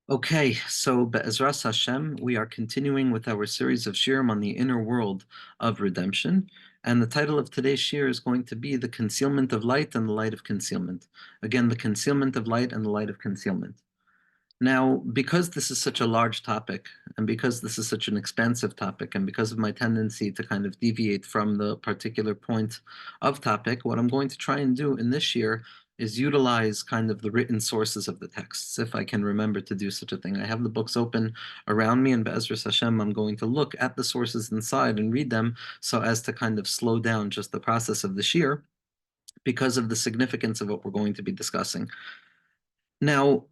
Okay, so Be'ezras Hashem, we are continuing with our series of shirim on the inner world of redemption. And the title of today's shir is going to be The Concealment of Light and the Light of Concealment. Again, the concealment of light and the light of concealment. Now, because this is such a large topic, and because this is such an expansive topic, and because of my tendency to kind of deviate from the particular point of topic, what I'm going to try and do in this year is utilize kind of the written sources of the texts, if I can remember to do such a thing. I have the books open around me, and Be'ezras Hashem, I'm going to look at the sources inside and read them so as to kind of slow down just the process of the shir because of the significance of what we're going to be discussing. Now,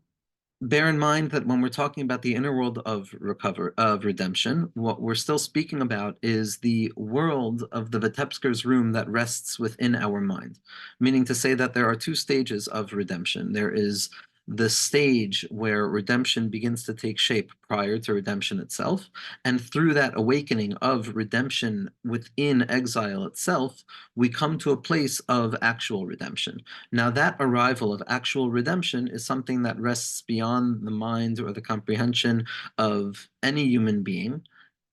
bear in mind that when we're talking about the inner world of redemption, what we're still speaking about is the world of the Vitebsker's room that rests within our mind. Meaning to say that there are two stages of redemption. There is the stage where redemption begins to take shape prior to redemption itself, and through that awakening of redemption within exile itself, we come to a place of actual redemption. Now, that arrival of actual redemption is something that rests beyond the mind or the comprehension of any human being.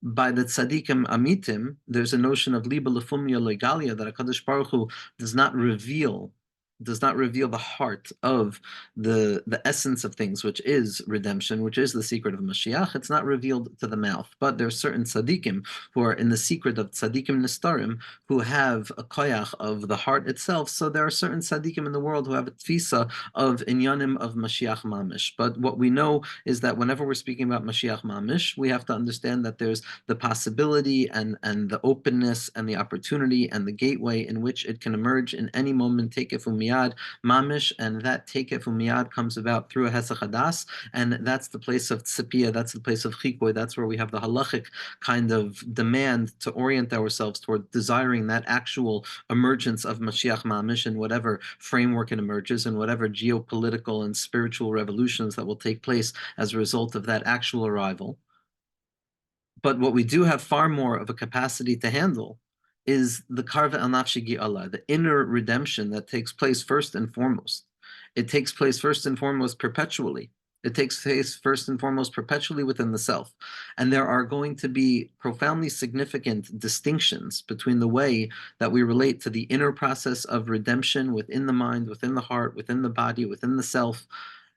By the tzaddikim amitim, there's a notion of liba lefumya legalia that HaKadosh Baruch Hu does not reveal the heart of the essence of things, which is redemption, which is the secret of Mashiach. It's not revealed to the mouth, but there are certain tzaddikim who are in the secret of tzaddikim nistarim who have a koyach of the heart itself. So there are certain tzaddikim in the world who have a tfisa of inyanim of Mashiach mamish. But what we know is that whenever we're speaking about Mashiach mamish, we have to understand that there's the possibility and the openness and the opportunity and the gateway in which it can emerge in any moment. Take it from miyad mamish, and that take it from miyad comes about through a hesach hadas, and that's the place of tzipia, that's the place of chikoy, that's where we have the halachic kind of demand to orient ourselves toward desiring that actual emergence of Mashiach mamish in whatever framework it emerges, and whatever geopolitical and spiritual revolutions that will take place as a result of that actual arrival. But what we do have far more of a capacity to handle is the karva al nafshi Allah, the inner redemption that takes place first and foremost. It takes place first and foremost perpetually. It takes place first and foremost perpetually within the self. And there are going to be profoundly significant distinctions between the way that we relate to the inner process of redemption within the mind, within the heart, within the body, within the self,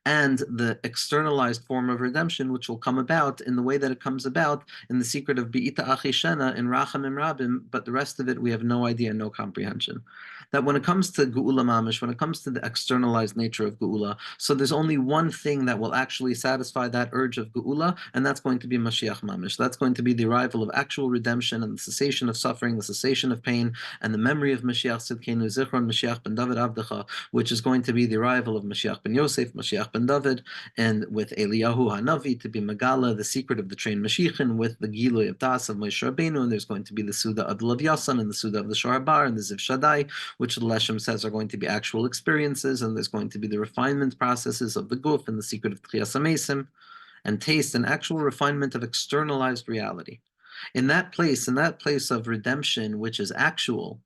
and the externalized form of redemption, which will come about in the way that it comes about in the secret of Bi'ita Achi Shena in Rachamim Rabim, but the rest of it we have no idea, no comprehension. That when it comes to Geula Mamish, when it comes to the externalized nature of Geula, so there's only one thing that will actually satisfy that urge of Geula, and that's going to be Mashiach Mamish. That's going to be the arrival of actual redemption and the cessation of suffering, the cessation of pain, and the memory of Mashiach Tzidkenu Zichron Mashiach ben David Avdecha, which is going to be the arrival of Mashiach ben Yosef, Mashiach ben David, and with Eliyahu Hanavi to be Megala, the secret of the train Mashiachin, with the Gilui of Das of Moshe Rabbeinu, and there's going to be the Suda of the Lav Yasan and the Suda of the Shor Bar and the Ziv Shaddai, which the Leshem says are going to be actual experiences, and there's going to be the refinement processes of the Guf and the secret of Tchias HaMesim, and taste and actual refinement of externalized reality. In that place of redemption, which is actual,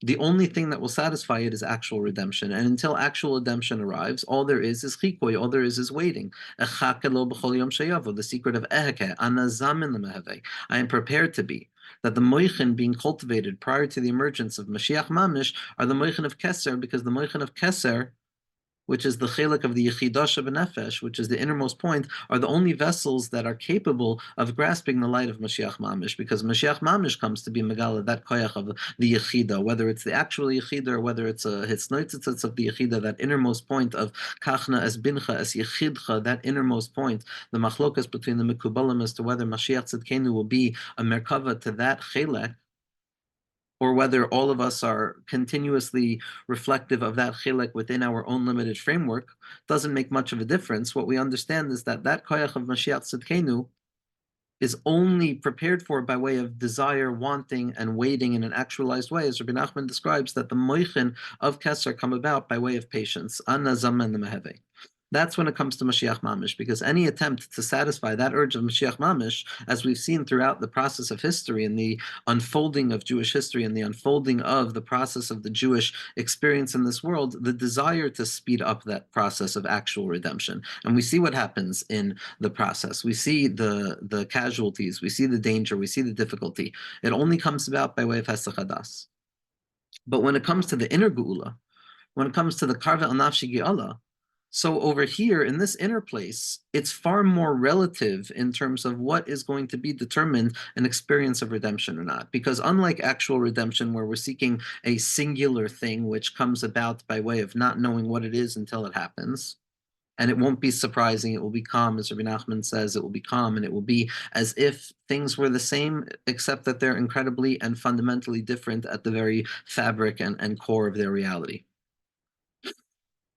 the only thing that will satisfy it is actual redemption. And until actual redemption arrives, all there is chikoy, all there is waiting. The secret of eheke, anazamin lemeheve. I am prepared to be. That the moichin being cultivated prior to the emergence of Mashiach Mamish are the moichin of Keser, because the moichin of Keser, which is the chelik of the Yechidah B'Nefesh, which is the innermost point, are the only vessels that are capable of grasping the light of Mashiach Mamish, because Mashiach Mamish comes to be Megala, that koyach of the Yechidah, whether it's the actual Yechidah or whether it's a Hitznoitzitzitz of the Yechidah, that innermost point of Kachna as Bincha as Yechidcha, that innermost point, the machlokas between the Mekubalim as to whether Mashiach Tzidkenu will be a Merkava to that chelek, or whether all of us are continuously reflective of that chilek within our own limited framework, doesn't make much of a difference. What we understand is that that koyach of Mashiach Tzidkenu is only prepared for by way of desire, wanting, and waiting in an actualized way, as Rabbi Nachman describes that the moichin of Keser come about by way of patience. Ana zaman meheve. That's when it comes to Mashiach Mamish, because any attempt to satisfy that urge of Mashiach Mamish, as we've seen throughout the process of history and the unfolding of Jewish history and the unfolding of the process of the Jewish experience in this world, the desire to speed up that process of actual redemption. And we see what happens in the process. We see the casualties, we see the danger, we see the difficulty. It only comes about by way of Hesach Hadas. But when it comes to the inner Geula, when it comes to the Karva al Nafshi Ge'ala, so over here in this inner place, it's far more relative in terms of what is going to be determined an experience of redemption or not. Because unlike actual redemption, where we're seeking a singular thing which comes about by way of not knowing what it is until it happens, and it won't be surprising, it will be calm, as Rabbi Nachman says, it will be calm, and it will be as if things were the same, except that they're incredibly and fundamentally different at the very fabric and core of their reality.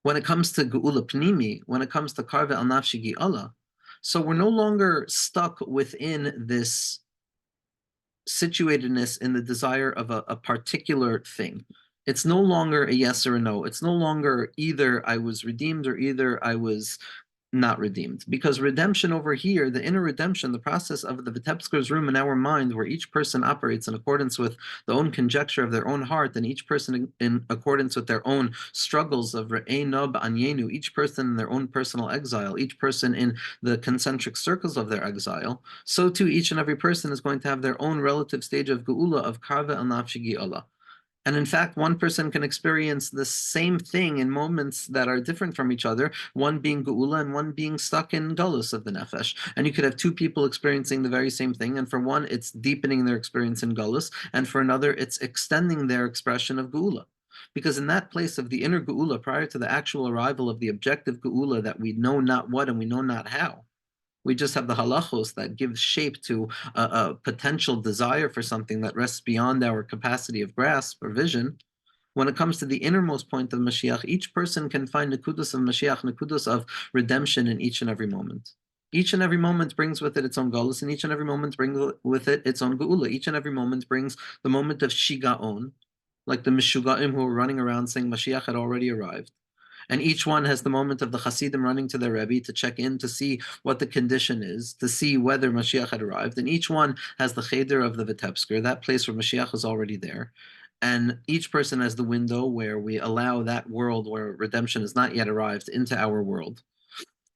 When it comes to Geula Pnimi, when it comes to Karve al Nafshi Gi'ala, so we're no longer stuck within this situatedness in the desire of a particular thing. It's no longer a yes or a no. It's no longer either I was redeemed or either I was not redeemed. Because redemption over here, the inner redemption, the process of the Vitebsker's room in our mind, where each person operates in accordance with the own conjecture of their own heart, and each person in accordance with their own struggles of Re'eno Ba'anyenu, each person in their own personal exile, each person in the concentric circles of their exile, so too each and every person is going to have their own relative stage of Geula, of Karva al Nafshi Gi'ala. And in fact, one person can experience the same thing in moments that are different from each other, one being Geula and one being stuck in Galus of the Nefesh. And you could have two people experiencing the very same thing, and for one, it's deepening their experience in Galus, and for another, it's extending their expression of Geula. Because in that place of the inner Geula, prior to the actual arrival of the objective Geula that we know not what and we know not how, we just have the halachos that give shape to a potential desire for something that rests beyond our capacity of grasp or vision. When it comes to the innermost point of Mashiach, each person can find nekudos of Mashiach, nekudos of redemption in each and every moment. Each and every moment brings with it its own galus, and each and every moment brings with it its own geula. Each and every moment brings the moment of shigaon, like the mishugaim who were running around saying Mashiach had already arrived. And each one has the moment of the Hasidim running to their Rebbe to check in to see what the condition is, to see whether Mashiach had arrived. And each one has the Cheder of the Vitebsker, that place where Mashiach is already there. And each person has the window where we allow that world where redemption has not yet arrived into our world.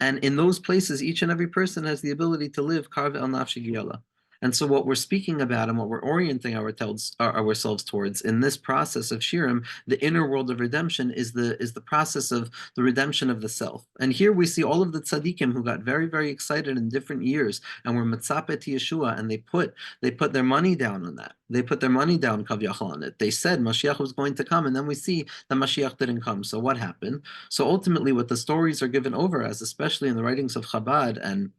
And in those places, each and every person has the ability to live Karv el Nafshi Giyala. And so what we're speaking about and what we're orienting ourselves towards in this process of Shirim, the inner world of redemption, is the process of the redemption of the self. And here we see all of the tzaddikim who got very, very excited in different years and were mitzapet Yeshua, and they put their money down on that. They put their money down, Kavyachal, on it. They said Mashiach was going to come, and then we see that Mashiach didn't come. So what happened? So ultimately, what the stories are given over as, especially in the writings of Chabad and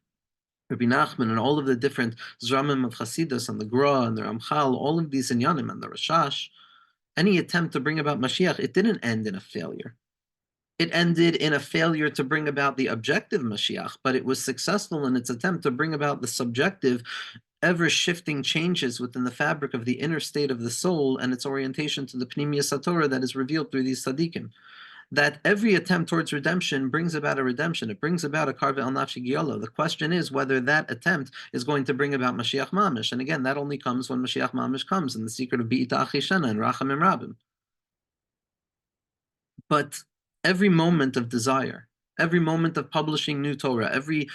Rabbi Nachman and all of the different Zramim of Hasidus and the Gra and the Ramchal, all of these inyanim and the Rashash, any attempt to bring about Mashiach, it didn't end in a failure. It ended in a failure to bring about the objective Mashiach, but it was successful in its attempt to bring about the subjective, ever-shifting changes within the fabric of the inner state of the soul and its orientation to the Pnimiyya Satorah that is revealed through these tzaddikim. That every attempt towards redemption brings about a redemption. It brings about a karve al nafshi giyala. The question is whether that attempt is going to bring about Mashiach Mamish. And again, that only comes when Mashiach Mamish comes in the secret of Bi'ita Achishana and Rachamim Rabim. But every moment of desire, every moment of publishing new Torah, every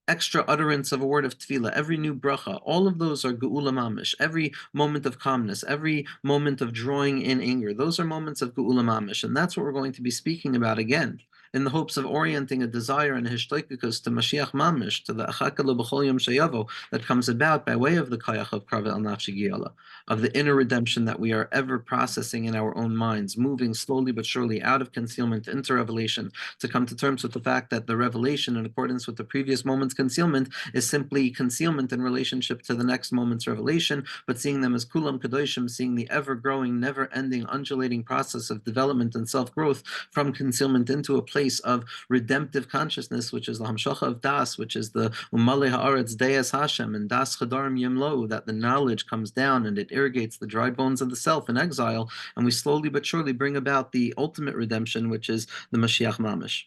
extra utterance of a word of tefillah, every new bracha, all of those are geula mamish. Every moment of calmness, every moment of drawing in anger, those are moments of geula mamish. And that's what we're going to be speaking about again, in the hopes of orienting a desire and a hishtoikikus to Mashiach mamish, to the achakalu b'chol yom sheyavo that comes about by way of the kayach of karve al nafshi giyala, of the inner redemption that we are ever processing in our own minds, moving slowly but surely out of concealment into revelation, to come to terms with the fact that the revelation, in accordance with the previous moment's concealment, is simply concealment in relationship to the next moment's revelation, but seeing them as kulam kadoshim, seeing the ever-growing, never-ending, undulating process of development and self-growth from concealment into a place of redemptive consciousness, which is the hamshacha of das, which is the umale haaretz deas Hashem and das chadarim yimlo, that the knowledge comes down and it irrigates the dry bones of the self in exile, and we slowly but surely bring about the ultimate redemption, which is the Mashiach Mamish.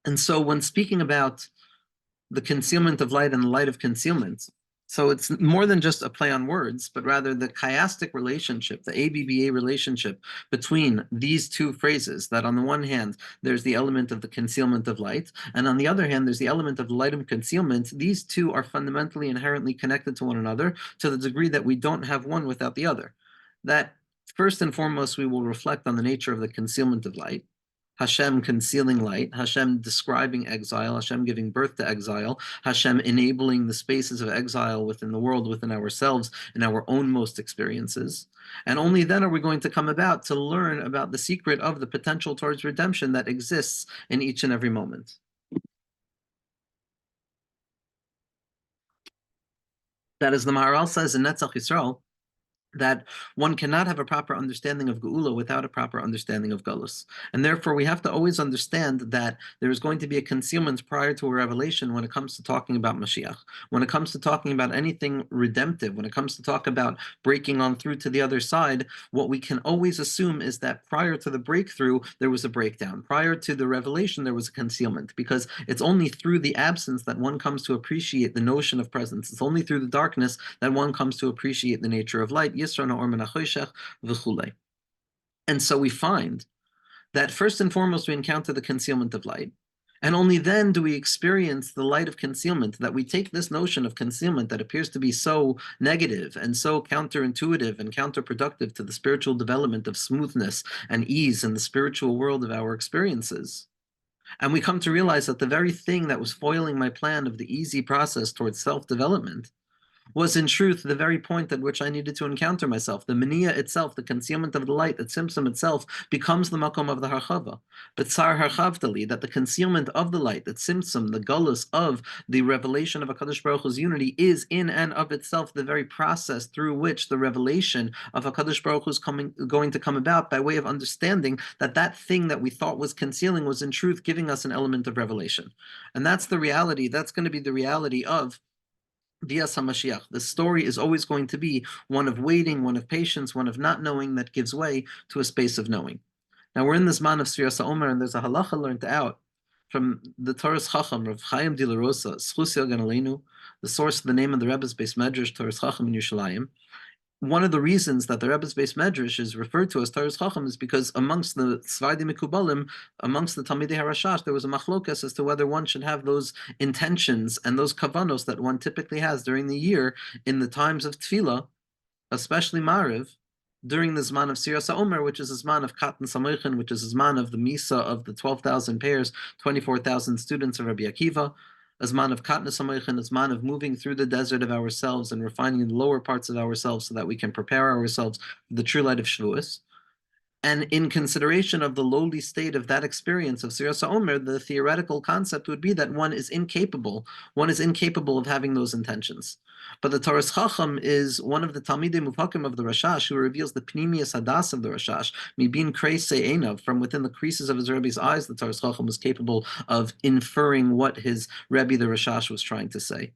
And so when speaking about the concealment of light and the light of concealment, so it's more than just a play on words, but rather the chiastic relationship, the ABBA relationship between these two phrases, that on the one hand, there's the element of the concealment of light, and on the other hand, there's the element of the light of concealment. These two are fundamentally inherently connected to one another to the degree that we don't have one without the other. That first and foremost, we will reflect on the nature of the concealment of light. Hashem concealing light, Hashem describing exile, Hashem giving birth to exile, Hashem enabling the spaces of exile within the world, within ourselves, in our own most experiences. And only then are we going to come about to learn about the secret of the potential towards redemption that exists in each and every moment. That, as the Maharal says in Netzach Yisrael, that one cannot have a proper understanding of Geula without a proper understanding of Galus. And therefore, we have to always understand that there is going to be a concealment prior to a revelation when it comes to talking about Mashiach, when it comes to talking about anything redemptive, when it comes to talk about breaking on through to the other side. What we can always assume is that prior to the breakthrough, there was a breakdown. Prior to the revelation, there was a concealment, because it's only through the absence that one comes to appreciate the notion of presence. It's only through the darkness that one comes to appreciate the nature of light. And so we find that first and foremost, we encounter the concealment of light. And only then do we experience the light of concealment, that we take this notion of concealment that appears to be so negative and so counterintuitive and counterproductive to the spiritual development of smoothness and ease in the spiritual world of our experiences. And we come to realize that the very thing that was foiling my plan of the easy process towards self-development was in truth the very point at which I needed to encounter myself. The mania itself, the concealment of the light, the tzimtzum itself, becomes the makom of the harchava. But tsar harchavtali, that the concealment of the light, the tzimtzum, the gullus of the revelation of HaKadosh Baruch Hu's unity is in and of itself the very process through which the revelation of HaKadosh Baruch Hu is going to come about, by way of understanding that that thing that we thought was concealing was in truth giving us an element of revelation. And that's the reality. That's going to be the reality of Bias HaMashiach. The story is always going to be one of waiting, one of patience, one of not knowing that gives way to a space of knowing. Now we're in this man of Sfiras HaOmer, and there's a halacha learned out from the Torah's Chacham, Rav Chaim de la Rosa, Zchus Yalgan Aleinu, the source of the name of the Rebbe's Beis Medrash, Torah's Chacham in Yerushalayim. One of the reasons that the Rebbe's Beis Medrash is referred to as Torah's Chacham is because amongst the Tzvadi Mikubalim, amongst the Talmidei HaRashash, there was a machlokas as to whether one should have those intentions and those kavanos that one typically has during the year in the times of Tefillah, especially Mariv, during the Zman of Sfiras HaOmer, which is a Zman of Katan Samoichin, which is a Zman of the Misa of the 12,000 pairs, 24,000 students of Rabbi Akiva, a Zman of Katan Samoichin, a Zman of moving through the desert of ourselves and refining the lower parts of ourselves so that we can prepare ourselves for the true light of Shavuos. And in consideration of the lowly state of that experience of Sfiras HaOmer, the theoretical concept would be that one is incapable of having those intentions. But the Torah's Chacham is one of the Talmidei Muvhakim of the Rashash, who reveals the Pnimius Hadas of the Rashash, Mibin Kreisei Einav, from within the creases of his Rebbe's eyes, the Torah's Chacham was capable of inferring what his Rebbe, the Rashash, was trying to say.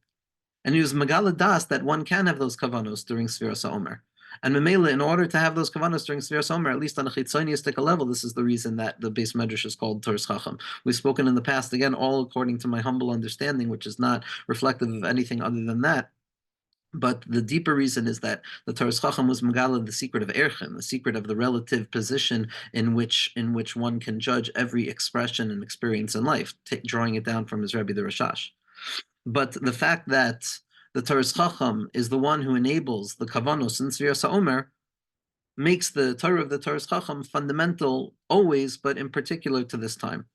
And he was Megala Das that one can have those kavanos during Sfiras HaOmer. And Memela, in order to have those kavanos during Sfiras HaOmer, at least on a chitzoniistic level, this is the reason that the Beis Medrash is called Torah's Chacham. We've spoken in the past, again, all according to my humble understanding, which is not reflective of anything other than that. But the deeper reason is that the Torah's Chacham was Megala, the secret of Erchin, the secret of the relative position in which one can judge every expression and experience in life, drawing it down from his Rebbe, the Rashash. But the fact that the Torah's Chacham is the one who enables the Kavanos in Sfiras HaOmer makes the Torah of the Torah's Chacham fundamental always, but in particular to this time.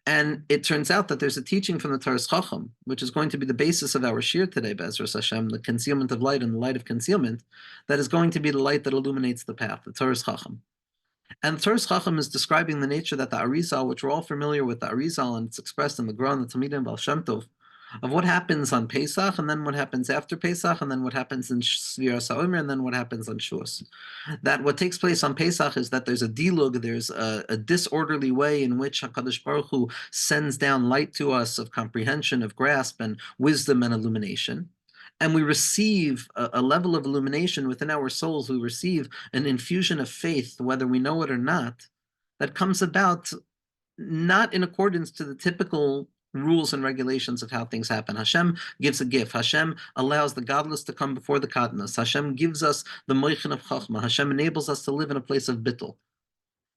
And it turns out that there's a teaching from the Torah's Chacham, which is going to be the basis of our shir today, Be'ezras Hashem, the concealment of light and the light of concealment, that is going to be the light that illuminates the path, the Torah's Chacham. And the Torah's Chacham is describing the nature that the Arizal, which we're all familiar with the Arizal, and it's expressed in the Gra and the Talmidim and Baal Shem Tov, of what happens on Pesach, and then what happens after Pesach, and then what happens in Sfiras HaOmer, and then what happens on Shavuos. That what takes place on Pesach is that there's a dilug, there's a disorderly way in which HaKadosh Baruch Hu sends down light to us of comprehension, of grasp, and wisdom and illumination. And we receive a level of illumination within our souls. We receive an infusion of faith, whether we know it or not, that comes about not in accordance to the typical rules and regulations of how things happen. Hashem gives a gift. Hashem allows the godless to come before the katnas. Hashem gives us the moichin of chachma. Hashem enables us to live in a place of bittul.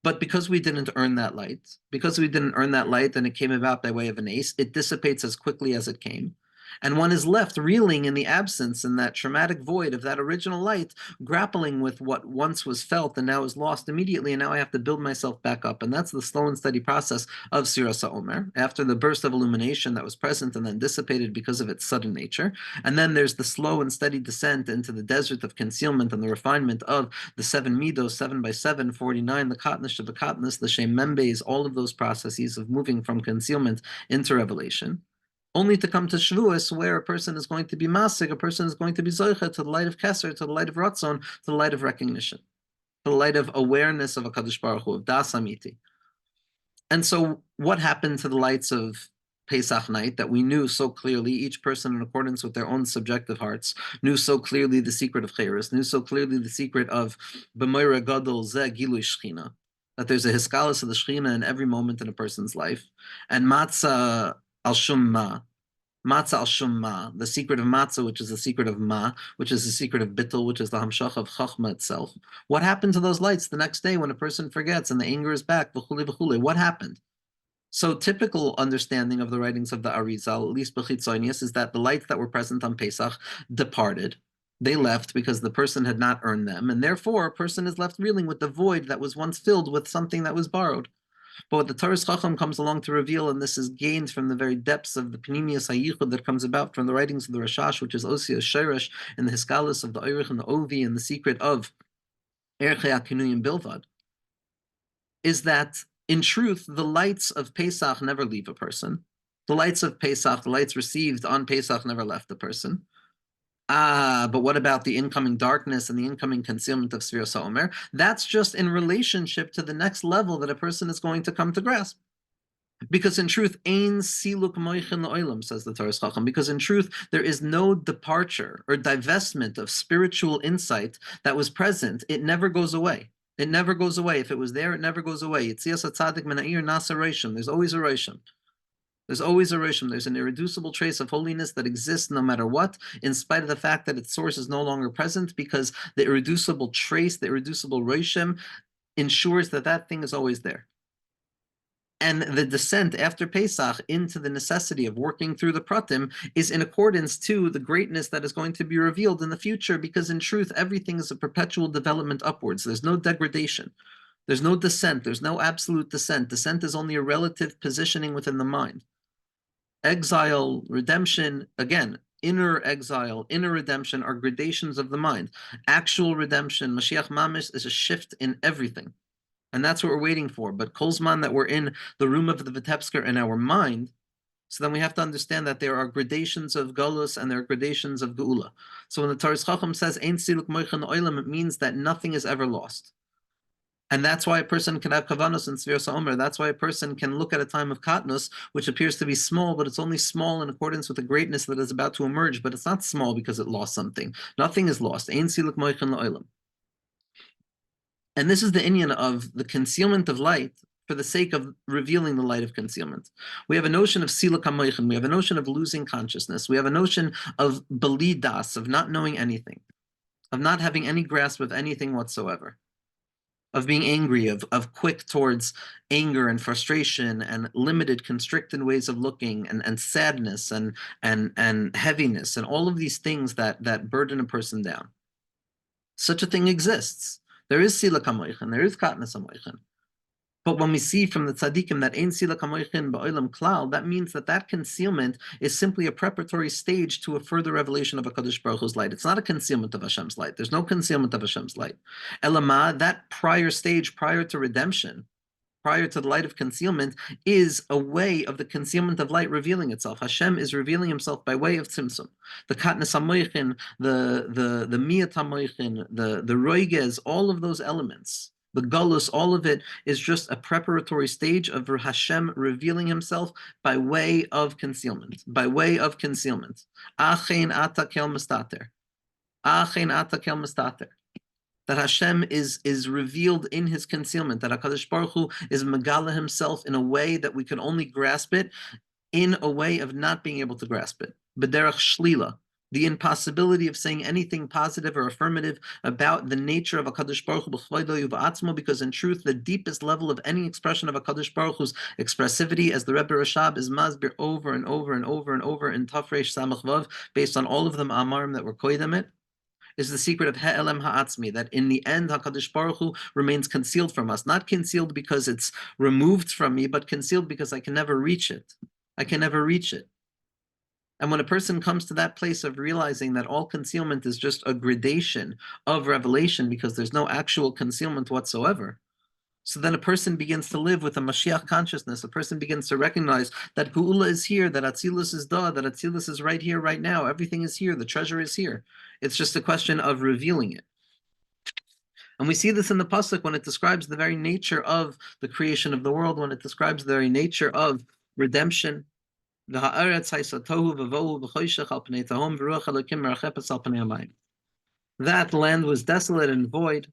But because we didn't earn that light, and it came about by way of an ace, it dissipates as quickly as it came. And one is left reeling in the absence, in that traumatic void of that original light, grappling with what once was felt and now is lost immediately, and now I have to build myself back up. And that's the slow and steady process of Siras HaOmer, after the burst of illumination that was present and then dissipated because of its sudden nature. And then there's the slow and steady descent into the desert of concealment and the refinement of the 7 midos, 7 by 7, 49, the katnish, the katnish, the shem membes, all of those processes of moving from concealment into revelation, only to come to Shavuos, where a person is going to be masig, a person is going to be zoicha to the light of Keser, to the light of Ratzon, to the light of recognition, to the light of awareness of HaKadosh Baruch Hu, of Das Amiti. And so what happened to the lights of Pesach night that we knew so clearly, each person in accordance with their own subjective hearts, knew so clearly the secret of Cheres, knew so clearly the secret of B'moira Gadol Zeh Gilui Shechina, that there's a hiskalis of the Shechina in every moment in a person's life, and Matzah al-shum ma, matzah al-shum ma, the secret of matzah, which is the secret of ma, which is the secret of bittul, which is the hamshach of chachma itself. What happened to those lights the next day when a person forgets and the anger is back? V'chule v'chule. What happened? So typical understanding of the writings of the Arizal, at least Bechitzonius, is that the lights that were present on Pesach departed. They left because the person had not earned them, and therefore a person is left reeling with the void that was once filled with something that was borrowed. But what the Torah's Chacham comes along to reveal, and this is gained from the very depths of the Panemius HaYichud that comes about from the writings of the Rashash, which is Osias Sheresh, and the Hiskalis of the Eirich and the Ovi, and the secret of Erchei HaKinuyim Bilvad, is that, in truth, the lights of Pesach never leave a person. The lights of Pesach, the lights received on Pesach, never left the person. But what about the incoming darkness and the incoming concealment of Sfiras HaOmer? That's just in relationship to the next level that a person is going to come to grasp. Because in truth, ein siluk moichin la'olam, says the Torah's Chacham, because in truth, there is no departure or divestment of spiritual insight that was present. It never goes away. It never goes away. If it was there, it never goes away. Yitzias HaTzadik Mena'ir Nasa Reishim. There's always a Reishim. There's always a Rishim. There's an irreducible trace of holiness that exists no matter what, in spite of the fact that its source is no longer present, because the irreducible trace, the irreducible Rishim, ensures that that thing is always there. And the descent after Pesach into the necessity of working through the pratim is in accordance to the greatness that is going to be revealed in the future, because in truth, everything is a perpetual development upwards. There's no degradation. There's no descent. There's no absolute descent. Descent is only a relative positioning within the mind. Exile, redemption, again, inner exile, inner redemption are gradations of the mind. Actual redemption, Mashiach Mamish, is a shift in everything. And that's what we're waiting for. But Kolzman, that we're in the room of the Vitebsker in our mind, so then we have to understand that there are gradations of Galus and there are gradations of Geula. So when the Torah's Chacham says, Ein siluk moichin oilam, it means that nothing is ever lost. And that's why a person can have kavanos in Sfiras HaOmer. That's why a person can look at a time of katnos, which appears to be small, but it's only small in accordance with the greatness that is about to emerge. But it's not small because it lost something. Nothing is lost. Ein siluk moichin la'olam. And this is the inyan of the concealment of light for the sake of revealing the light of concealment. We have a notion of siluk hamoichin. We have a notion of losing consciousness. We have a notion of belidas, of not knowing anything, of not having any grasp of anything whatsoever, of being angry, of quick towards anger and frustration and limited, constricted ways of looking, and sadness and heaviness, and all of these things that burden a person down. Such a thing exists. There is siluk hamoichin, there is katnas hamoichin. But when we see from the tzaddikim that ein siluk hamoichin ba'olam klal, that means that concealment is simply a preparatory stage to a further revelation of HaKadosh Baruch Hu's light. It's not a concealment of Hashem's light. There's no concealment of Hashem's light. Elamah, that prior stage, prior to redemption, prior to the light of concealment, is a way of the concealment of light revealing itself. Hashem is revealing himself by way of tzimtzum. The katnas hamoichin, the miyat hamoichin, the roiges, all of those elements, the galus, all of it is just a preparatory stage of Hashem revealing himself by way of concealment. By way of concealment. Achein ata kel mistater. Achein ata kel mistater. that Hashem is revealed in his concealment, that HaKadosh Baruch Hu is Megala himself in a way that we can only grasp it in a way of not being able to grasp it. B'derech shlila, the impossibility of saying anything positive or affirmative about the nature of HaKadosh Baruch Hu b'chvaydo v'atzmo, because in truth, the deepest level of any expression of HaKadosh Baruch Hu's expressivity, as the Rebbe Rashab is masbir over and over and over and over in Tafresh Samach Vav, based on all of them Amarim that were koydem it, is the secret of He'elem Ha'atzmi, that in the end, HaKadosh Baruch Hu remains concealed from us. Not concealed because it's removed from me, but concealed because I can never reach it. I can never reach it. And when a person comes to that place of realizing that all concealment is just a gradation of revelation because there's no actual concealment whatsoever, so then a person begins to live with a Mashiach consciousness. A person begins to recognize that Geula is here, that Atzilus is da, that Atzilus is right here, right now. Everything is here. The treasure is here. It's just a question of revealing it. And we see this in the pasuk when it describes the very nature of the creation of the world, when it describes the very nature of redemption. That land was desolate and void.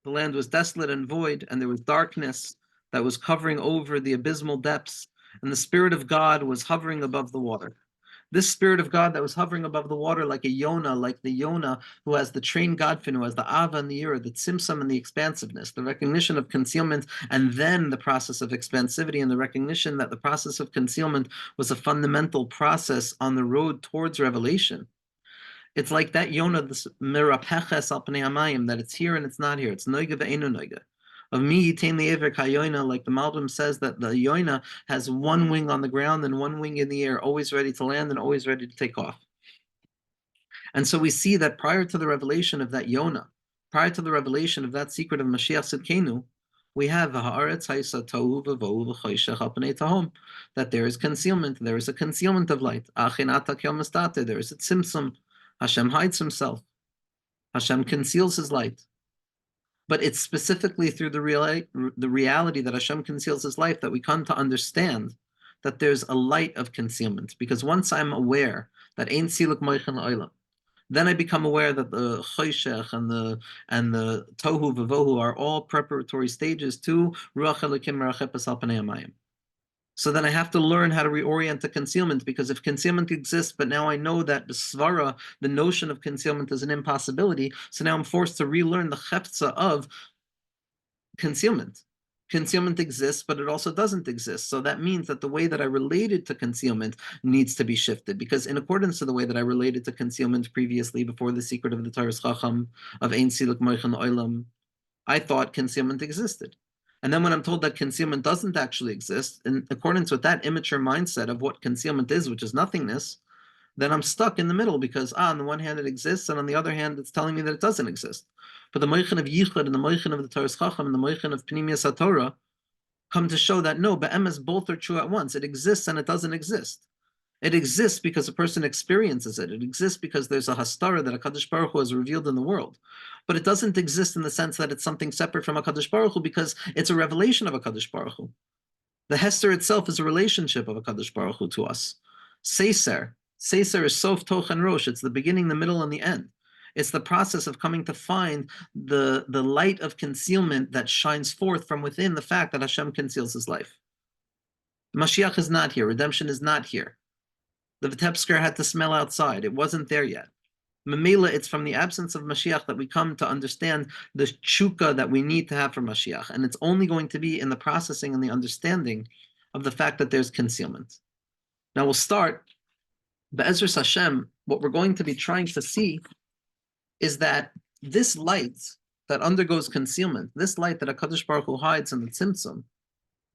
The land was desolate and void, and there was darkness that was covering over the abysmal depths, and the Spirit of God was hovering above the water. This Spirit of God that was hovering above the water like a Yonah, like the Yonah who has the trained Godfin, who has the Ava and the Yira, the Tzimtzum and the expansiveness, the recognition of concealment, and then the process of expansivity, and the recognition that the process of concealment was a fundamental process on the road towards revelation. It's like that Yonah, this mirapeches al pnei hamayim, that it's here and it's not here. It's noiga ve'enu noiga. Of me yitain li'ever kayoina, like the Malbim says that the Yonah has one wing on the ground and one wing in the air, always ready to land and always ready to take off. And so we see that prior to the revelation of that Yonah, prior to the revelation of that secret of Mashiach Tzidkenu, we have that there is concealment, there is a concealment of light. There is a tzimtzum. Hashem hides himself. Hashem conceals his light. But it's specifically through the reality that Hashem conceals his life that we come to understand that there's a light of concealment. Because once I'm aware that Ein Siluk Moichin Olam, then I become aware that the Choshech and the Tohu Vavohu are all preparatory stages to Ruach Elokim Merachepes Al Panei Hamayim. So then I have to learn how to reorient to concealment, because if concealment exists, but now I know that svara, the notion of concealment, is an impossibility, so now I'm forced to relearn the chefza of concealment. Concealment exists, but it also doesn't exist. So that means that the way that I related to concealment needs to be shifted, because in accordance to the way that I related to concealment previously, before the secret of the Taras Chacham, of Ein Siluk Moichin Olam, I thought concealment existed. And then when I'm told that concealment doesn't actually exist, in accordance with that immature mindset of what concealment is, which is nothingness, then I'm stuck in the middle, because on the one hand it exists, and on the other hand it's telling me that it doesn't exist. But the moichin of Yichud and the moichin of the Taras Chacham and the moichin of Pnimiyas HaTorah come to show that no, be'emes, both are true at once. It exists and it doesn't exist. It exists because a person experiences it. It exists because there's a hastara that HaKadosh Baruch Hu has revealed in the world. But it doesn't exist in the sense that it's something separate from HaKadosh Baruch Hu, because it's a revelation of HaKadosh Baruch Hu. The Hester itself is a relationship of HaKadosh Baruch Hu to us. Seiser is Sof, Toch, and Rosh. It's the beginning, the middle, and the end. It's the process of coming to find the light of concealment that shines forth from within the fact that Hashem conceals his life. Mashiach is not here. Redemption is not here. The Vitebsker had to smell outside. It wasn't there yet. Mamela, it's from the absence of Mashiach that we come to understand the tshuka that we need to have for Mashiach. And it's only going to be in the processing and the understanding of the fact that there's concealment. Now we'll start, Be'ezras Hashem, what we're going to be trying to see is that this light that undergoes concealment, this light that HaKadosh Baruch Hu hides in the Tzimtzum,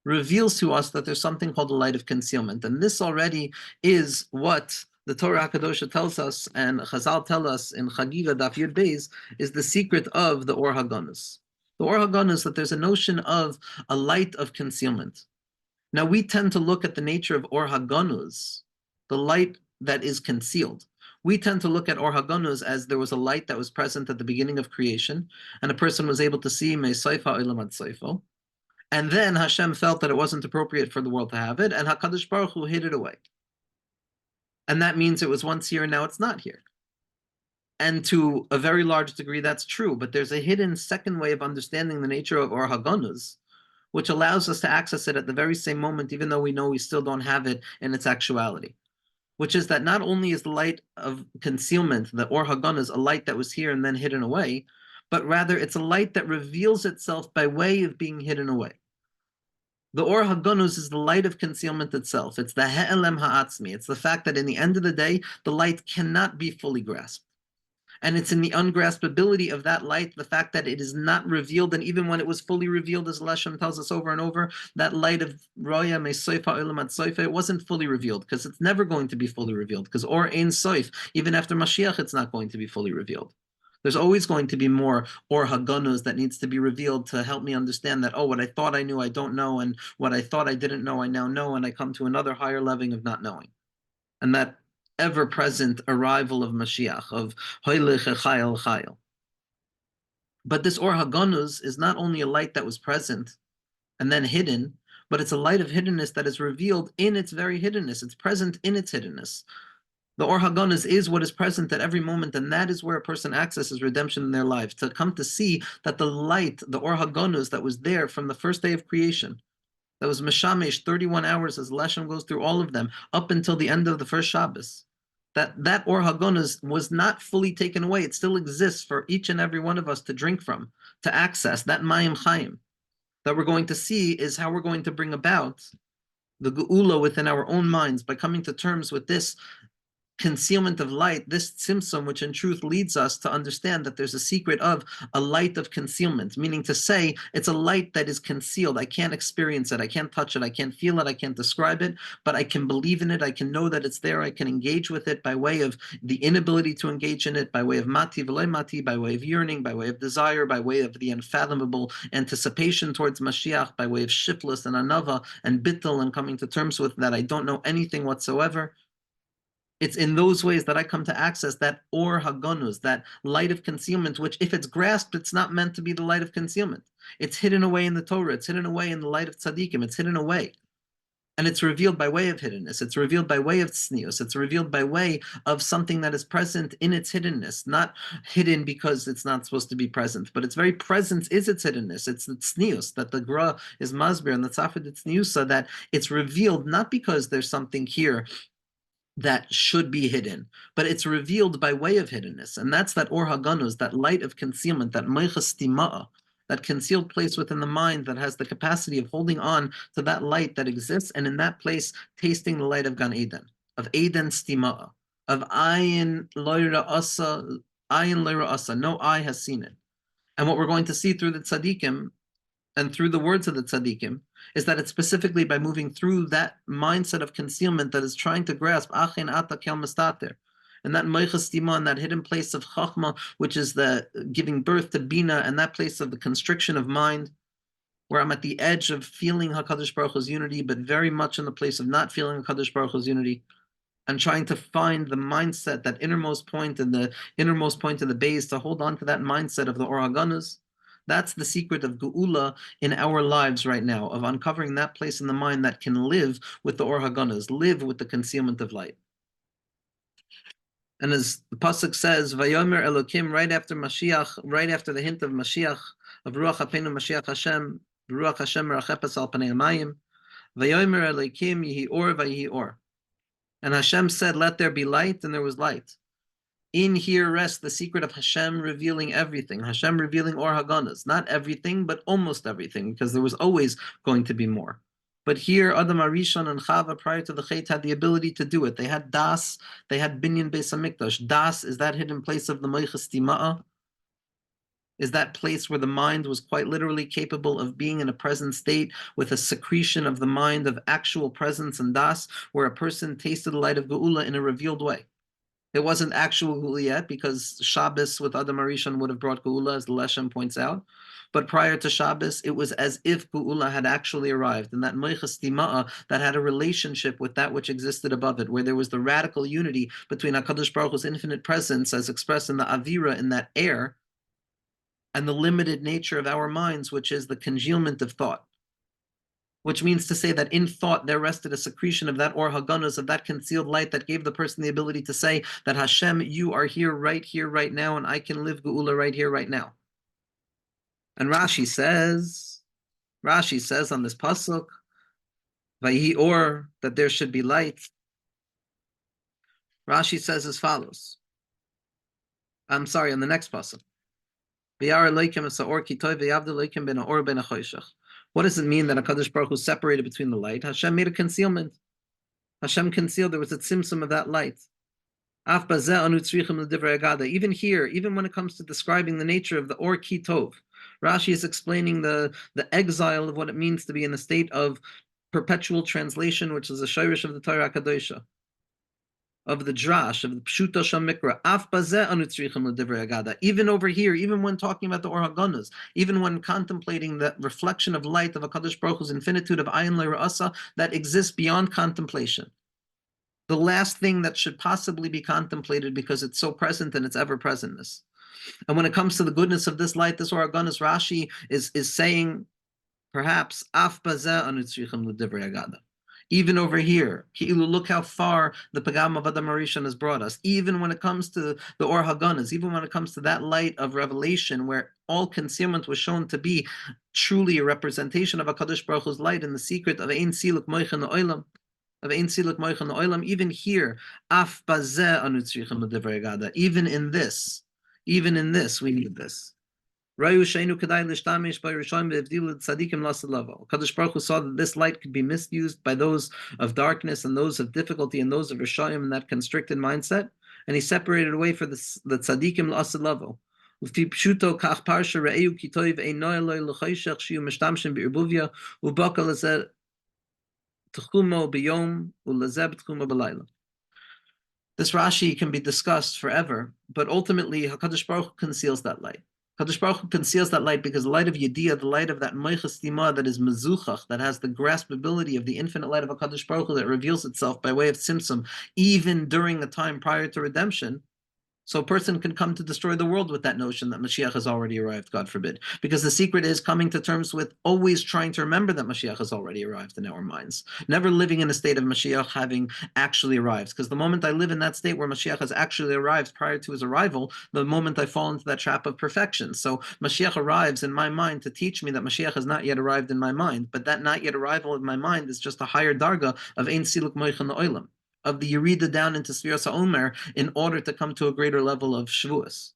reveals to us that there's something called the light of concealment. And this already is what the Torah HaKadosha tells us, and Chazal tell us in Chagiga Daf Yud Beis, is the secret of the Or HaGanus. The Or HaGanus, that there's a notion of a light of concealment. Now we tend to look at the nature of Or HaGanus, the light that is concealed. We tend to look at Or HaGanus as there was a light that was present at the beginning of creation, and a person was able to see Me Seifa Olam Ad Seifo. And then Hashem felt that it wasn't appropriate for the world to have it, and HaKadosh Baruch Hu hid it away. And that means it was once here and now it's not here. And to a very large degree, that's true. But there's a hidden second way of understanding the nature of Or Haganuz, which allows us to access it at the very same moment, even though we know we still don't have it in its actuality. Which is that not only is the light of concealment, the Or Haganuz, a light that was here and then hidden away, but rather it's a light that reveals itself by way of being hidden away. The Or Haganuz is the light of concealment itself. It's the He'elem Ha'atzmi. It's the fact that in the end of the day, the light cannot be fully grasped. And it's in the ungraspability of that light, the fact that it is not revealed, and even when it was fully revealed, as Leshem tells us over and over, that light of Roya Mesoifa Ulamat Soifa, it wasn't fully revealed, because it's never going to be fully revealed, because Or Ein Soif, even after Mashiach, it's not going to be fully revealed. There's always going to be more Or Haganuz that needs to be revealed to help me understand that, oh, what I thought I knew, I don't know, and what I thought I didn't know, I now know, and I come to another higher level of not knowing. And that ever-present arrival of Mashiach, of Hoylech Chayil Chayil. But this Or Haganuz is not only a light that was present and then hidden, but it's a light of hiddenness that is revealed in its very hiddenness. It's present in its hiddenness. The Or Haganuz is what is present at every moment, and that is where a person accesses redemption in their life, to come to see that the light, the Or Haganuz that was there from the first day of creation, that was Meshamesh 31 hours as Leshem goes through all of them, up until the end of the first Shabbos. That Or Haganuz was not fully taken away. It still exists for each and every one of us to drink from, to access. That Mayim Chaim that we're going to see is how we're going to bring about the Geula within our own minds by coming to terms with this concealment of light, this tzimtzum, which in truth leads us to understand that there's a secret of a light of concealment, meaning to say it's a light that is concealed. I can't experience it, I can't touch it, I can't feel it, I can't describe it, but I can believe in it, I can know that it's there, I can engage with it by way of the inability to engage in it, by way of mati v'loy mati, by way of yearning, by way of desire, by way of the unfathomable anticipation towards Mashiach, by way of shiftless and anava and bittul, and coming to terms with that I don't know anything whatsoever. It's in those ways that I come to access that Or Haganuz, that light of concealment, which if it's grasped, it's not meant to be the light of concealment. It's hidden away in the Torah. It's hidden away in the light of tzaddikim. It's hidden away. And it's revealed by way of hiddenness. It's revealed by way of tznius. It's revealed by way of something that is present in its hiddenness, not hidden because it's not supposed to be present, but its very presence is its hiddenness. It's the tznius that the Gra is masbir and the tzafid tzniusa, that it's revealed not because there's something here that should be hidden, but it's revealed by way of hiddenness. And that's that Or Haganuz, that light of concealment, that Meichas Tima'a, that concealed place within the mind that has the capacity of holding on to that light that exists, and in that place tasting the light of Gan Eden, of Eden Stima'a, of Ayin Loira Asa, no eye has seen it. And what we're going to see through the tzaddikim and through the words of the tzaddikim is that it's specifically by moving through that mindset of concealment that is trying to grasp achin ata kel mistater, and that meichas tima, and that hidden place of chachma, which is the giving birth to bina, and that place of the constriction of mind, where I'm at the edge of feeling HaKadosh Baruch Hu's unity, but very much in the place of not feeling HaKadosh Baruch Hu's unity, and trying to find the mindset, that innermost point and the innermost point of the base, to hold on to that mindset of the Or Haganuz. That's the secret of Geula in our lives right now, of uncovering that place in the mind that can live with the Or Haganuz, live with the concealment of light. And as the pasuk says, "Vayomer Elokim," right after Mashiach, right after the hint of Mashiach, of Ruach Hapenu Mashiach Hashem, Ruach Hashem Merachepes al Panei Hamayim, Vayomer Elokim Yihi Or Vayihi Or. And Hashem said, "Let there be light," and there was light. In here rests the secret of Hashem revealing everything. Hashem revealing Or Haganuz, not everything, but almost everything, because there was always going to be more. But here, Adam Arishon and Chava, prior to the Chet, had the ability to do it. They had Das, they had Binyan Beis Hamikdash. Das is that hidden place of the Meichas Tima'a, is that place where the mind was quite literally capable of being in a present state with a secretion of the mind of actual presence and Das, where a person tasted the light of Geula in a revealed way. It wasn't actual Geula yet, because Shabbos with Adam Arishon would have brought Geula, as the Leshem points out. But prior to Shabbos, it was as if Geula had actually arrived, and that Meichas Tima'a that had a relationship with that which existed above it, where there was the radical unity between HaKadosh Baruch Hu's infinite presence, as expressed in the Avira, in that air, and the limited nature of our minds, which is the congealment of thought. which means to say that in thought there rested a secretion of that or haganus, of that concealed light that gave the person the ability to say that Hashem, you are here, right now, and I can live Geula right here, right now. And Rashi says on this pasuk, Vayhi or, that there should be light. Rashi says as follows. I'm sorry, on the next pasuk. What does it mean that HaKadosh Baruch Hu separated between the light? Hashem made a concealment. Hashem concealed, there was a tzimtzum of that light. Even here, even when it comes to describing the nature of the Or Ki Tov, Rashi is explaining the exile of what it means to be in a state of perpetual translation, which is a shirish of the Torah Kadosha, of the drash, of the pshuta shamikra. Even over here, even when talking about the Or HaGanuz, even when contemplating the reflection of light of HaKadosh Baruch Hu's infinitude of ayin le'ra'asa that exists beyond contemplation, the last thing that should possibly be contemplated because it's so present in its ever-presentness. And when it comes to the goodness of this light, this Or HaGanuz, Rashi is saying, perhaps, af bazeh anu tzrichim l'divrei agada. Even over here, look how far the Pagam of Adam Harishon has brought us. Even when it comes to the Or HaGanuz, even when it comes to that light of revelation, where all concealment was shown to be truly a representation of HaKadosh Baruch Hu's light in the secret of Ein Siluk Moichan Oilam, even here, af bazeh anu tzrichim l'divrei agada. Even in this, we need this. Kadosh Baruch Hu saw that this light could be misused by those of darkness and those of difficulty and those of Rishayim in that constricted mindset, and he separated away for the tzadikim l'asad level. This Rashi can be discussed forever, but ultimately HaKadosh Baruch Hu conceals that light. HaKadosh Baruch Hu conceals that light because the light of Yediyah, the light of that Moichas Tima that is mezuchach, that has the graspability of the infinite light of HaKadosh Baruch Hu that reveals itself by way of tzimtzum, even during the time prior to redemption. So a person can come to destroy the world with that notion that Mashiach has already arrived, God forbid. Because the secret is coming to terms with always trying to remember that Mashiach has already arrived in our minds. Never living in a state of Mashiach having actually arrived. Because the moment I live in that state where Mashiach has actually arrived prior to his arrival, the moment I fall into that trap of perfection. So Mashiach arrives in my mind to teach me that Mashiach has not yet arrived in my mind. But that not yet arrival in my mind is just a higher darga of Ein Siluk Moichan Oilam, of the Yerida down into Sfiras HaOmer in order to come to a greater level of Shavuos.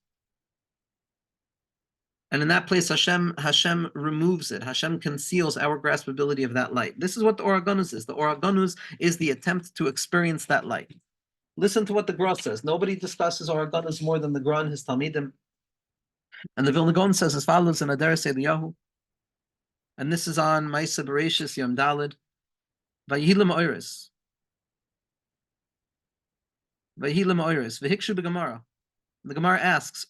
And in that place, Hashem removes it. Hashem conceals our graspability of that light. This is what the Or HaGanuz is. The Or HaGanuz is the attempt to experience that light. Listen to what the Gra says. Nobody discusses Or HaGanuz more than the Gra and his Talmidim. And the Vilna Gaon says as follows in Adaras Eliyahu. And this is on Maisa Bereshis Yom Daled. Vayihilim Oiris. The Gemara asks,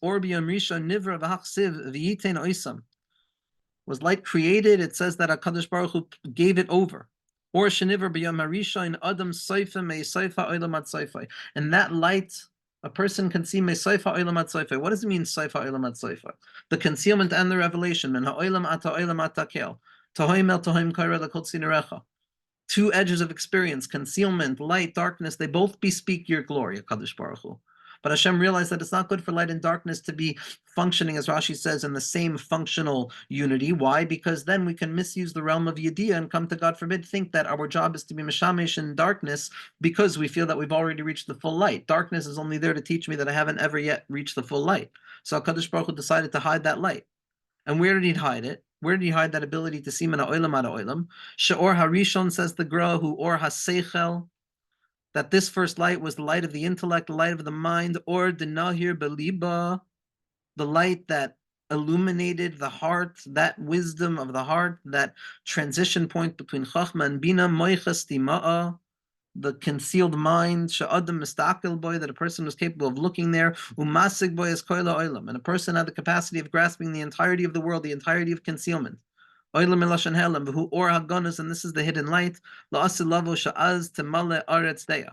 was light created? It says that HaKadosh Baruch Hu gave it over. Or and that light, a person can see what does it mean the concealment and the revelation. Two edges of experience, concealment, light, darkness, they both bespeak your glory, HaKadosh Baruch Hu. But Hashem realized that it's not good for light and darkness to be functioning, as Rashi says, in the same functional unity. Why? Because then we can misuse the realm of Yediyah and come to, God forbid, think that our job is to be Meshamesh in darkness because we feel that we've already reached the full light. Darkness is only there to teach me that I haven't ever yet reached the full light. So HaKadosh Baruch Hu decided to hide that light. And where did he hide it? Where did he hide that ability to see mana oilam ada oilam? She'or harishon, says the Gra, who or haseichel, that this first light was the light of the intellect, the light of the mind, or the nahir beliba, the light that illuminated the heart, that wisdom of the heart, that transition point between chachma and bina, moichas tima'a, the concealed mind, sha'adam mistaqil boy, that a person was capable of looking there, umasig boy is koila oilam, and a person had the capacity of grasping the entirety of the world, the entirety of concealment. Oilam elashan helam, who or haganus, and this is the hidden light, la'asilavo sha'az temale aretz deya.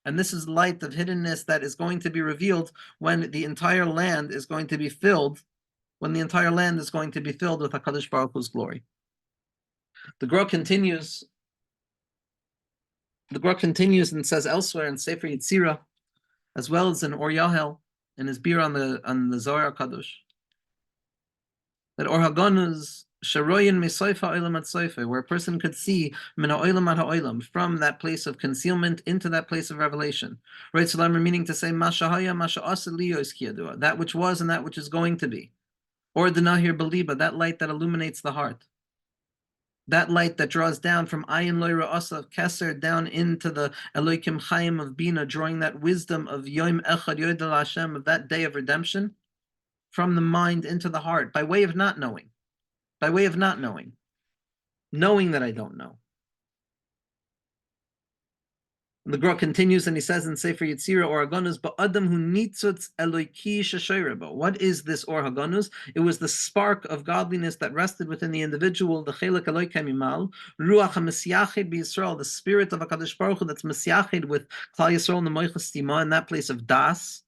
And this is light of hiddenness that is going to be revealed when the entire land is going to be filled, with HaKadosh Baruch Hu's glory. The Gra continues. The Gra continues and says elsewhere in Sefer Yetzirah, as well as in Or Yahel, in his beer on the Zohar Kadosh, that Or Haganuz Sharoyin Misaifa Olam at Saifa, where a person could see Mina Olam at Ha'olam, from that place of concealment into that place of revelation. Right, Salam, meaning to say Mashahaya, Masha Asa Liyos Kiyadua, that which was and that which is going to be. Or the Nahir Beliba, that light that illuminates the heart. That light that draws down from Ayin Loira Asa of Keser down into the Elohim Chaim of Bina, drawing that wisdom of Yom Echad Yodel Hashem, of that day of redemption, from the mind into the heart, by way of not knowing. By way of not knowing. Knowing that I don't know. And the Gra continues and he says in Sefer Yetzirah, Or Haganus ba'adam hu nitzutz eloiki sheshayirbo. What is this Or Haganus? It was the spark of godliness that rested within the individual, the chelak eloikai mimal, ruach ha-misyachid b'Yisrael, the spirit of HaKadosh Baruch Hu that's misyachid with Klal Yisrael in the moichas tima, in that place of das.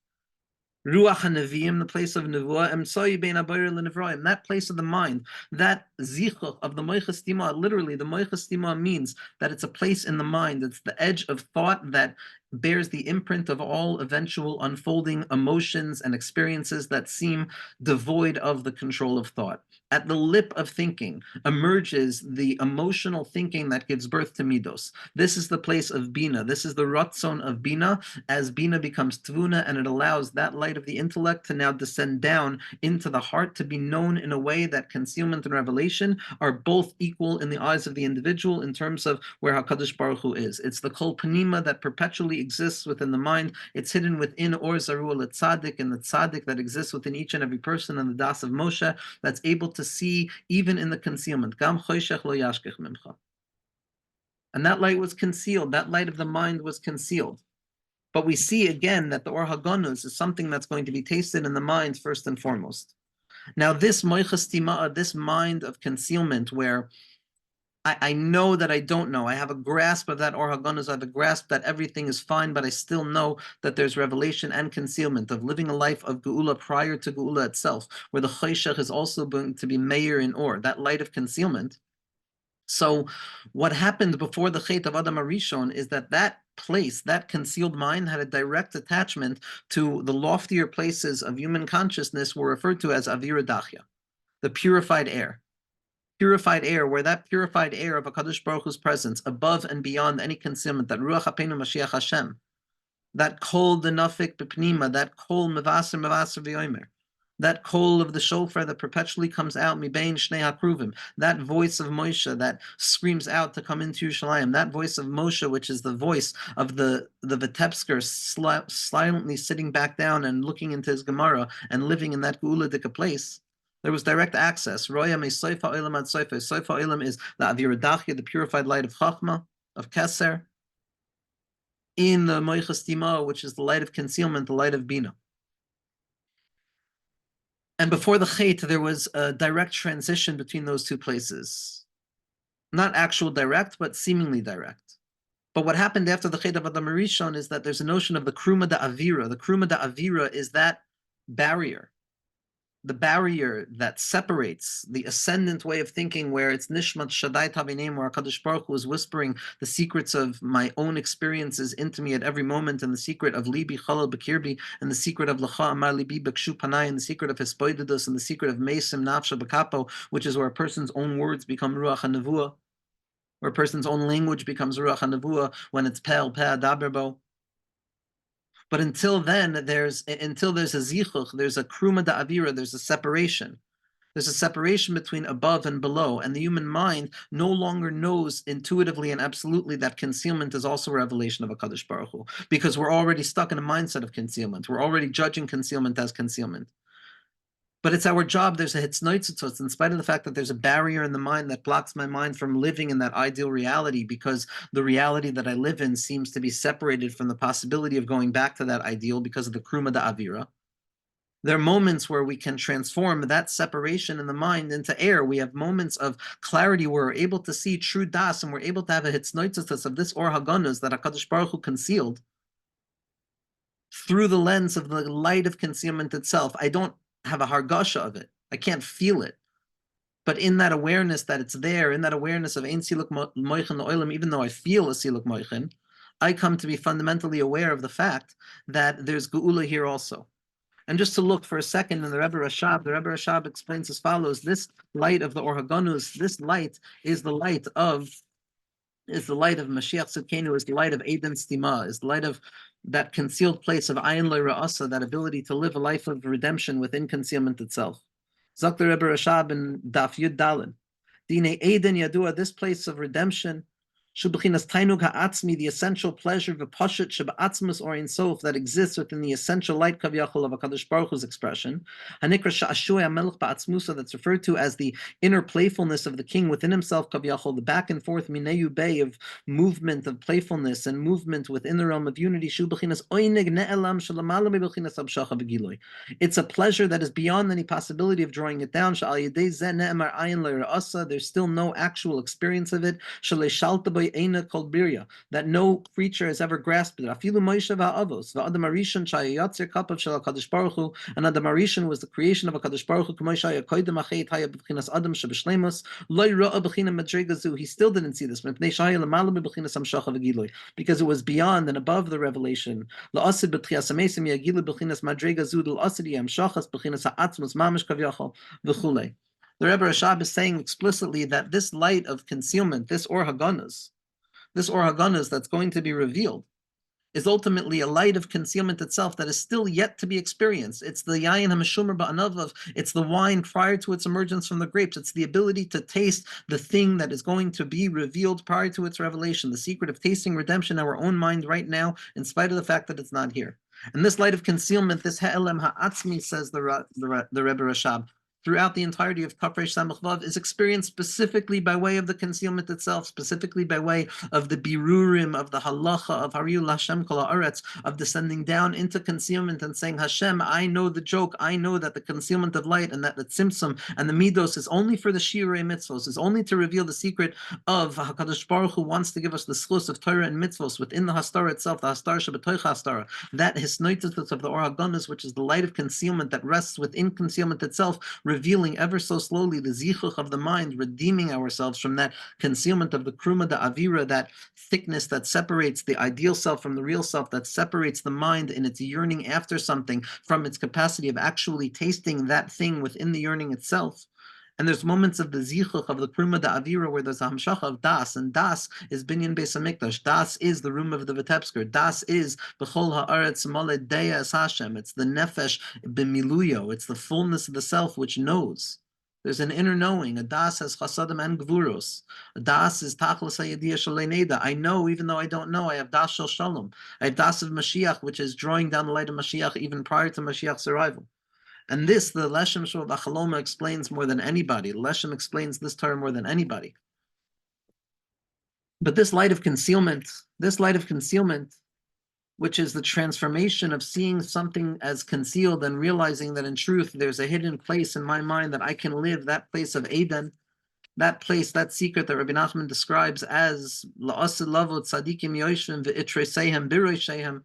Ruach HaNeviim, the place of Nevuah, Emsoi Bein HaBoyer LeNevroim, that place of the mind, that zichuch of the Moichas Tima, literally, the Moichas Tima means that it's a place in the mind, it's the edge of thought that bears the imprint of all eventual unfolding emotions and experiences that seem devoid of the control of thought. At the lip of thinking emerges the emotional thinking that gives birth to midos. This is the place of Bina. This is the ratzon of Bina, as Bina becomes Tvuna, and it allows that light of the intellect to now descend down into the heart, to be known in a way that concealment and revelation are both equal in the eyes of the individual in terms of where HaKadosh Baruch Hu is. It's the Kol Panima that perpetually exists within the mind. It's hidden within Or Zarua Tzaddik, and the Tzaddik that exists within each and every person, and the Das of Moshe that's able to see even in the concealment. Gam choshech lo yashkech mimcha. And that light was concealed. That light of the mind was concealed. But we see again that the Or Haganus is something that's going to be tasted in the mind first and foremost. Now, this moichas tima'a, this mind of concealment, where I know that I don't know. I have a grasp of that Or Haganus. I have a grasp that everything is fine, but I still know that there's revelation and concealment, of living a life of Geula prior to Geula itself, where the Chayshach is also going to be Meir in Or, that light of concealment. So what happened before the Chet of Adam Arishon is that that place, that concealed mind, had a direct attachment to the loftier places of human consciousness were referred to as Avira Dachya, the purified air. Purified air, where that purified air of HaKadosh Baruch Hu's presence, above and beyond any concealment, that Ruach HaPeinu Mashiach Hashem, that Kol Denafik B'Pnima, that Kol Mevaser V'Yomer, that Kol of the shofar that perpetually comes out, Mibein Shnei HaKruvim, that voice of Moshe that screams out to come into Yerushalayim, that voice of Moshe, which is the voice of the Vitebsker silently sitting back down and looking into his Gemara and living in that Geula place. There was direct access. Roya me Soifa Olam ad Soifa. Soifa Olam is the Avira Dachya, the purified light of Chachma, of Keser, in the Moichas Tima, which is the light of concealment, the light of Bina. And before the Chet, there was a direct transition between those two places. Not actual direct, but seemingly direct. But what happened after the Chet of Adam Rishon is that there's a notion of the Kruma da Avira. The Kruma da Avira is that barrier. The barrier that separates the ascendant way of thinking, where it's Nishmat Shaddai Tavinim, where HaKadosh Baruch Hu is whispering the secrets of my own experiences into me at every moment, and the secret of Libi Chalal Bekirbi, and the secret of Lacha Amar Libi Bekshu Panai, and the secret of Hispoididus, and the secret of Mesim Nafsha Bekapo, which is where a person's own words become Ruach HaNevuah, where a person's own language becomes Ruach HaNevuah when it's Pe'al Pe'ah Daberbo. But until then, there's a zichuch, there's a kruma da avira, there's a separation. There's a separation between above and below, and the human mind no longer knows intuitively and absolutely that concealment is also a revelation of HaKadosh Baruch Hu, because we're already stuck in a mindset of concealment. We're already judging concealment as concealment. But it's our job. There's a hitznoitzitzos, in spite of the fact that there's a barrier in the mind that blocks my mind from living in that ideal reality, because the reality that I live in seems to be separated from the possibility of going back to that ideal because of the kruma da avira. There are moments where we can transform that separation in the mind into air. We have moments of clarity where we're able to see true das, and we're able to have a hitznoitzitzos of this Or Haganus that HaKadosh Baruch Hu concealed through the lens of the light of concealment itself. I don't have a hargasha of it. I can't feel it. But in that awareness that it's there, in that awareness of Ein Siluk Moichin Oilam, even though I feel a Siluk Moichin, I come to be fundamentally aware of the fact that there's Geula here also. And just to look for a second in the Rebbe Rashab explains as follows: this light of the Or HaGanuz, this light is the light of Mashiach Tzidkenu, is the light of Eden Stima, is the light of that concealed place of Ayin Lo Ra'asa, that ability to live a life of redemption within concealment itself. Zok the Rebbe Rashab in Daf Yud Dalin. Dine Eden Yadua, this place of redemption, Shubachinas Tainug Ha'atzmi, the essential pleasure of a Pashut Shaba'atzmus or in Sof that exists within the essential light Kavyachol of HaKadosh Baruch Hu's expression. Hanikra Sha'ashui HaMelech Ba'atzmusa, that's referred to as the inner playfulness of the king within himself, Kavyachol, the back and forth Mineyu Bay of movement, of playfulness and movement within the realm of unity. Shubachinas Oinig Ne'elam Shalamala Me'bechinas Abshacha V'Giloy. It's a pleasure that is beyond any possibility of drawing it down. Sha'al Yedei Zeh Ne'emar Ayin Lo Ra'asa, there's still no actual experience of it. Shalei Shalta B'y that no creature has ever grasped it. Afilu Moshe va'avos va'adam Arishan shayatzer kapav shel HaKadosh Baruch Hu, and Adam Arishan was the creation of HaKadosh Baruch Hu. K'moshe koydem acheit haya b'chinas Adam shebeshleimus loy ra'a b'china madregazu. He still didn't see this because it was beyond and above the revelation. La'asid b'tchias amesim yagilu b'chinas madregazu l'asid yamshachas b'chinas ha'atzmus mamish kavyachol v'chulei. The Rebbe Rashab is saying explicitly that this light of concealment, this Or HaGanuz, that's going to be revealed, is ultimately a light of concealment itself that is still yet to be experienced. It's the yayin hameshumer ba'anavav. It's the wine prior to its emergence from the grapes. It's the ability to taste the thing that is going to be revealed prior to its revelation. The secret of tasting redemption in our own mind right now, in spite of the fact that it's not here. And this light of concealment, this ha'elem ha'atzmi, says the Rebbe Rashab, throughout the entirety of Tafresh Samach Vav, is experienced specifically by way of the concealment itself, specifically by way of the birurim, of the halacha, of Hariyu Lashem Kol Haaretz, of descending down into concealment and saying, Hashem, I know the joke, I know that the concealment of light and that the tzimtzum and the midos is only for the shirei mitzvos, is only to reveal the secret of HaKadosh Baruch Hu wants to give us the schus of Torah and mitzvos within the hastara itself, the hastara shebetoich hastara, that hisnoitus of the Or HaGanuz, which is the light of concealment that rests within concealment itself, revealing ever so slowly the zichuch of the mind, redeeming ourselves from that concealment of the kruma, the avira, that thickness that separates the ideal self from the real self, that separates the mind in its yearning after something from its capacity of actually tasting that thing within the yearning itself. And there's moments of the zichuch of the kruma, the avira, where there's a hamshacha of das, and das is binyan beis hamikdash. Das is the room of the Vitebsker. Das is b'chol haaretz male deya es Hashem. It's the nefesh b'miluyo. It's the fullness of the self which knows. There's an inner knowing. A das has chasadim and gvuros. A das is tachlis hayediyah shalei neda. I know even though I don't know. I have das shel shalom. I have das of Mashiach, which is drawing down the light of Mashiach even prior to Mashiach's arrival. And this, the Leshem Shul Bachaloma explains more than anybody. Leshem explains this term more than anybody. But this light of concealment, which is the transformation of seeing something as concealed and realizing that in truth there's a hidden place in my mind that I can live, that place of Eden, that place, that secret that Rabbi Nachman describes as La'asid Lavot Tzadikim Yoshvim V'Itresehem Biroishehem.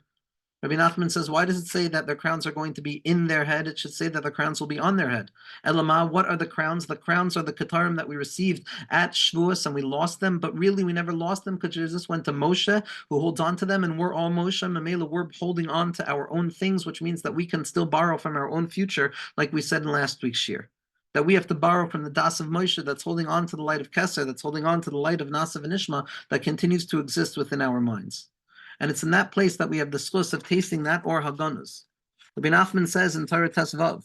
Rabbi Nachman says, why does it say that their crowns are going to be in their head? It should say that the crowns will be on their head. Elamah, what are the crowns? The crowns are the katarim that we received at Shavuos, and we lost them, but really we never lost them because Jesus went to Moshe, who holds on to them, and we're all Moshe. Mamela, we're holding on to our own things, which means that we can still borrow from our own future, like we said in last week's shir. That we have to borrow from the das of Moshe that's holding on to the light of Keser, that's holding on to the light of Nasav and Ishma that continues to exist within our minds. And it's in that place that we have the schus of tasting that Or HaGanuz. Rabbi Nachman says in Torah Tesvav,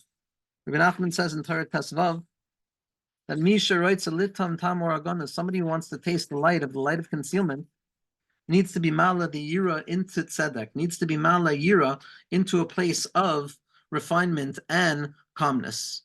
that Misha writes a litam tam Or HaGanuz, somebody who wants to taste the light of concealment, needs to be mala the yira into tzedek, needs to be mala yira into a place of refinement and calmness.